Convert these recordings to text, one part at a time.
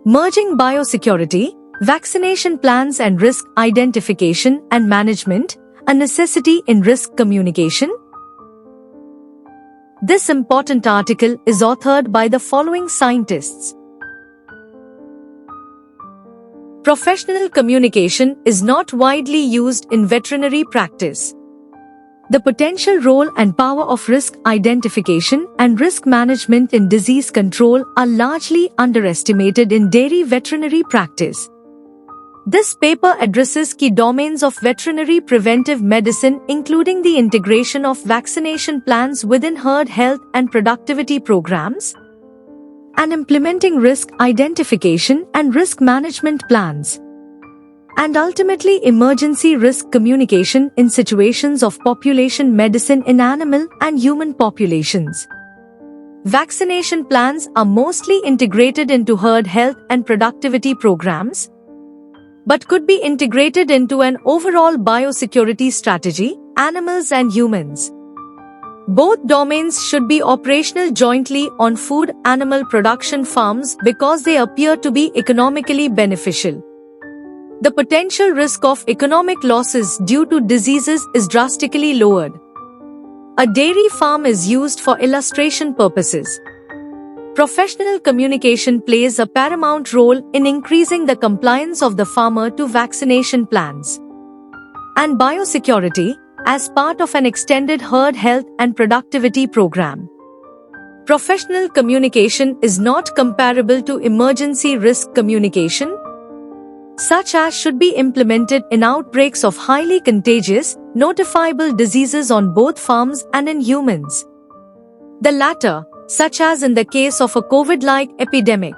Merging biosecurity, vaccination plans and risk identification and management, a necessity in risk communication. This important article is authored by the following scientists. Professional communication is not widely used in veterinary practice. The potential role and power of risk identification and risk management in disease control are largely underestimated in dairy veterinary practice. This paper addresses key domains of veterinary preventive medicine, including the integration of vaccination plans within herd health and productivity programs, and implementing risk identification and risk management plans, and ultimately emergency risk communication in situations of population medicine in animal and human populations. Vaccination plans are mostly integrated into herd health and productivity programs, but could be integrated into an overall biosecurity strategy, animals and humans. Both domains should be operational jointly on food animal production farms because they appear to be economically beneficial. The potential risk of economic losses due to diseases is drastically lowered. A dairy farm is used for illustration purposes. Professional communication plays a paramount role in increasing the compliance of the farmer to vaccination plans. And biosecurity, as part of an extended herd health and productivity program. Professional communication is not comparable to emergency risk communication, such as should be implemented in outbreaks of highly contagious, notifiable diseases on both farms and in humans. The latter, such as in the case of a COVID-like epidemic.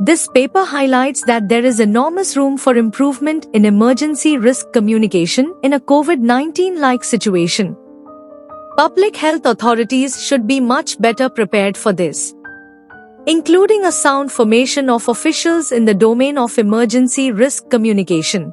This paper highlights that there is enormous room for improvement in emergency risk communication in a COVID-19-like situation. Public health authorities should be much better prepared for this, including a sound formation of officials in the domain of emergency risk communication.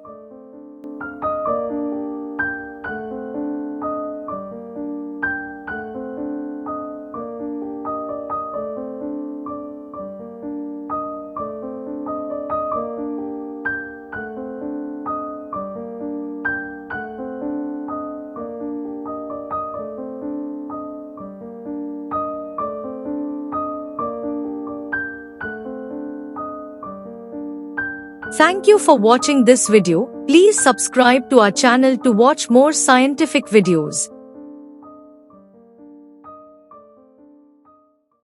Thank you for watching this video. Please subscribe to our channel to watch more scientific videos.